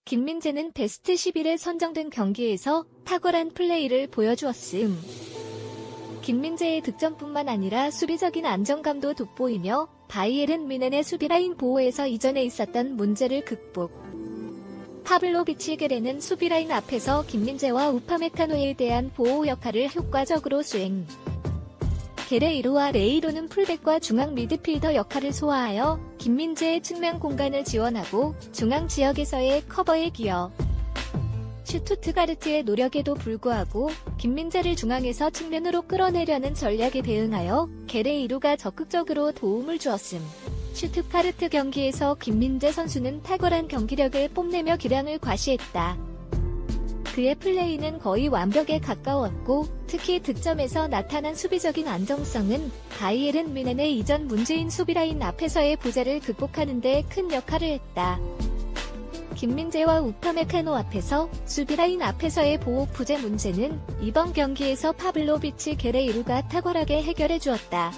김민재는 베스트 11에 선정된 경기에서 탁월한 플레이를 보여주었음. 김민재의 득점뿐만 아니라 수비적인 안정감도 돋보이며 바이에른 뮌헨의 수비라인 보호에서 이전에 있었던 문제를 극복. 파블로비치 게레는 수비라인 앞에서 김민재와 우파메카노에 대한 보호 역할을 효과적으로 수행. 게레이루와 레이로는 풀백과 중앙 미드필더 역할을 소화하여 김민재의 측면 공간을 지원하고 중앙 지역에서의 커버에 기여. 슈투트가르트의 노력에도 불구하고 김민재를 중앙에서 측면으로 끌어내려는 전략에 대응하여 게레이루가 적극적으로 도움을 주었음. 슈투트가르트 경기에서 김민재 선수는 탁월한 경기력을 뽐내며 기량을 과시했다. 그의 플레이는 거의 완벽에 가까웠고 특히 득점에서 나타난 수비적인 안정성은 바이에른 뮌헨의 이전 문제인 수비라인 앞에서의 부재를 극복하는 데 큰 역할을 했다. 김민재와 우파메카노 앞에서 수비라인 앞에서의 보호 부재 문제는 이번 경기에서 파블로비치 게레이루가 탁월하게 해결해 주었다.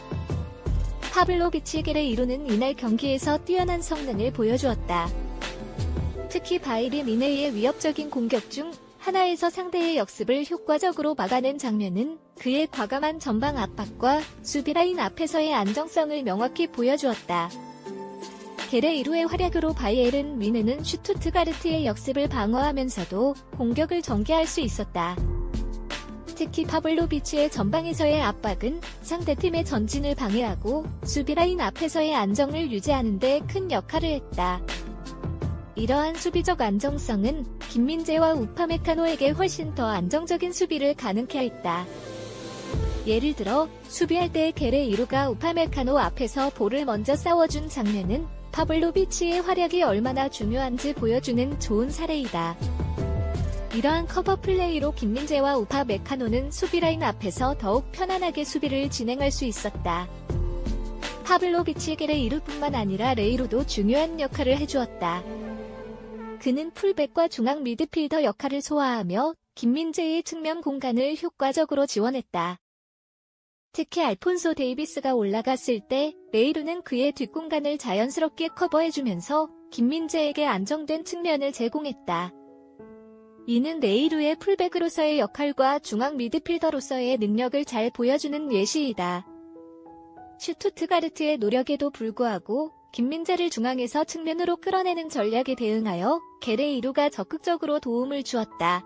파블로비치 게레이루는 이날 경기에서 뛰어난 성능을 보여주었다. 특히 바이에른 뮌헨의 위협적인 공격 중 하나에서 상대의 역습을 효과적으로 막아낸 장면은 그의 과감한 전방 압박과 수비라인 앞에서의 안정성을 명확히 보여주었다. 게레이루의 활약으로 바이에른 뮌헨은 슈투트가르트의 역습을 방어하면서도 공격을 전개할 수 있었다. 특히 파블로비치의 전방에서의 압박은 상대팀의 전진을 방해하고 수비라인 앞에서의 안정을 유지하는 데 큰 역할을 했다. 이러한 수비적 안정성은 김민재와 우파메카노에게 훨씬 더 안정적인 수비를 가능케 했다. 예를 들어 수비할 때 게레이루가 우파메카노 앞에서 볼을 먼저 싸워준 장면은 파블로비치의 활약이 얼마나 중요한지 보여주는 좋은 사례이다. 이러한 커버 플레이로 김민재와 우파메카노는 수비라인 앞에서 더욱 편안하게 수비를 진행할 수 있었다. 파블로비치 게레이루뿐만 아니라 레이로도 중요한 역할을 해주었다. 그는 풀백과 중앙 미드필더 역할을 소화하며 김민재의 측면 공간을 효과적으로 지원했다. 특히 알폰소 데이비스가 올라갔을 때 레이루는 그의 뒷공간을 자연스럽게 커버해주면서 김민재에게 안정된 측면을 제공했다. 이는 레이루의 풀백으로서의 역할과 중앙 미드필더로서의 능력을 잘 보여주는 예시이다. 슈투트가르트의 노력에도 불구하고 김민재를 중앙에서 측면으로 끌어내는 전략에 대응하여 게레이루가 적극적으로 도움을 주었다.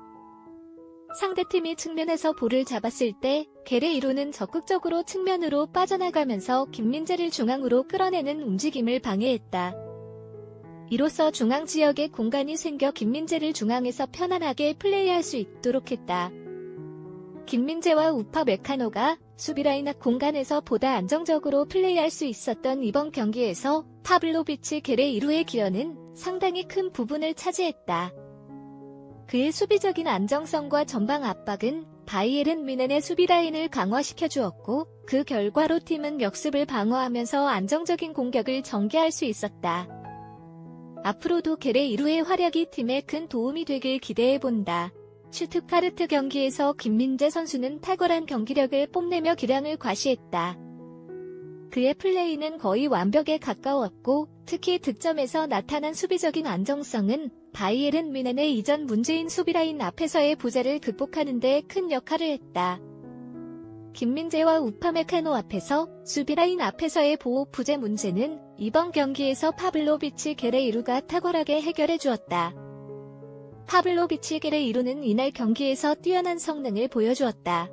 상대팀이 측면에서 볼을 잡았을 때 게레이루는 적극적으로 측면으로 빠져나가면서 김민재를 중앙으로 끌어내는 움직임을 방해했다. 이로써 중앙 지역에 공간이 생겨 김민재를 중앙에서 편안하게 플레이할 수 있도록 했다. 김민재와 우파메카노가 수비라인 앞 공간에서 보다 안정적으로 플레이할 수 있었던 이번 경기에서 파블로비치 게레이루의 기여는 상당히 큰 부분을 차지했다. 그의 수비적인 안정성과 전방 압박은 바이에른 뮌헨의 수비라인을 강화시켜 주었고 그 결과로 팀은 역습을 방어하면서 안정적인 공격을 전개할 수 있었다. 앞으로도 게레이루의 활약이 팀에 큰 도움이 되길 기대해본다. 슈투트가르트 경기에서 김민재 선수는 탁월한 경기력을 뽐내며 기량을 과시했다. 그의 플레이는 거의 완벽에 가까웠고 특히 득점에서 나타난 수비적인 안정성은 바이에른 뮌헨의 이전 문제인 수비라인 앞에서의 부재를 극복하는 데 큰 역할을 했다. 김민재와 우파메카노 앞에서 수비라인 앞에서의 보호 부재 문제는 이번 경기에서 파블로비치 게레이루가 탁월하게 해결해 주었다. 파블로비치 게레이루는 이날 경기에서 뛰어난 성능을 보여주었다.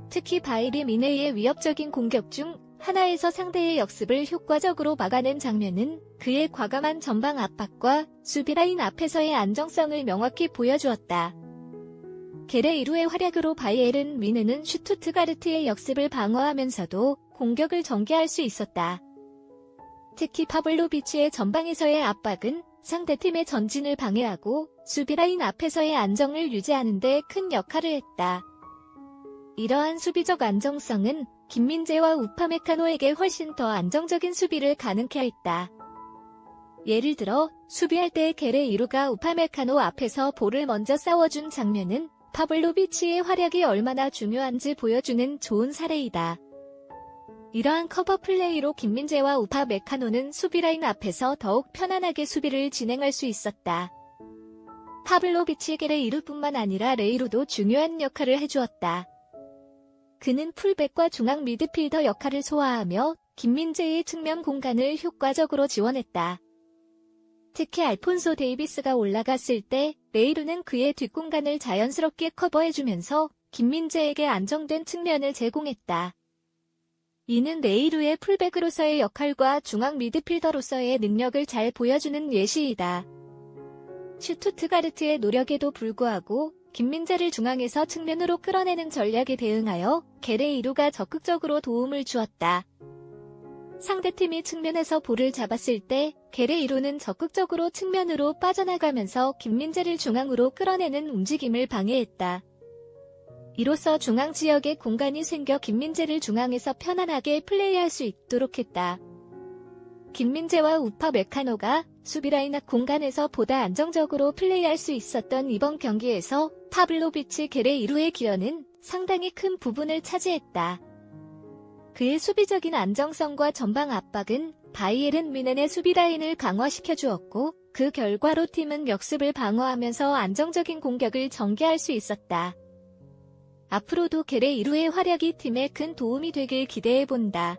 특히 바이에른 뮌헨의 위협적인 공격 중 하나에서 상대의 역습을 효과적으로 막아낸 장면은 그의 과감한 전방 압박과 수비라인 앞에서의 안정성을 명확히 보여주었다. 게레이루의 활약으로 바이에른 뮌헨은 슈투트가르트의 역습을 방어하면서도 공격을 전개할 수 있었다. 특히 파블로비치의 전방에서의 압박은 상대팀의 전진을 방해하고 수비라인 앞에서의 안정을 유지하는 데 큰 역할을 했다. 이러한 수비적 안정성은 김민재와 우파메카노에게 훨씬 더 안정적인 수비를 가능케 했다. 예를 들어 수비할 때 게레이루가 우파메카노 앞에서 볼을 먼저 싸워준 장면은 파블로비치의 활약이 얼마나 중요한지 보여주는 좋은 사례이다. 이러한 커버 플레이로 김민재와 우파메카노는 수비라인 앞에서 더욱 편안하게 수비를 진행할 수 있었다. 파블로비치 게레이루뿐만 아니라 레이루도 중요한 역할을 해주었다. 그는 풀백과 중앙 미드필더 역할을 소화하며 김민재의 측면 공간을 효과적으로 지원했다. 특히 알폰소 데이비스가 올라갔을 때 레이루는 그의 뒷공간을 자연스럽게 커버해주면서 김민재에게 안정된 측면을 제공했다. 이는 레이루의 풀백으로서의 역할과 중앙 미드필더로서의 능력을 잘 보여주는 예시이다. 슈투트가르트의 노력에도 불구하고 김민재를 중앙에서 측면으로 끌어내는 전략에 대응하여 게레이루가 적극적으로 도움을 주었다. 상대팀이 측면에서 볼을 잡았을 때 게레이루는 적극적으로 측면으로 빠져나가면서 김민재를 중앙으로 끌어내는 움직임을 방해했다. 이로써 중앙 지역에 공간이 생겨 김민재를 중앙에서 편안하게 플레이할 수 있도록 했다. 김민재와 우파 메카노가 수비라인 앞 공간에서 보다 안정적으로 플레이할 수 있었던 이번 경기에서 파블로비치 게레이루의 기여는 상당히 큰 부분을 차지했다. 그의 수비적인 안정성과 전방 압박은 바이에른 뮌헨의 수비라인을 강화시켜주었고 그 결과로 팀은 역습을 방어하면서 안정적인 공격을 전개할 수 있었다. 앞으로도 게레이루의 활약이 팀에 큰 도움이 되길 기대해본다.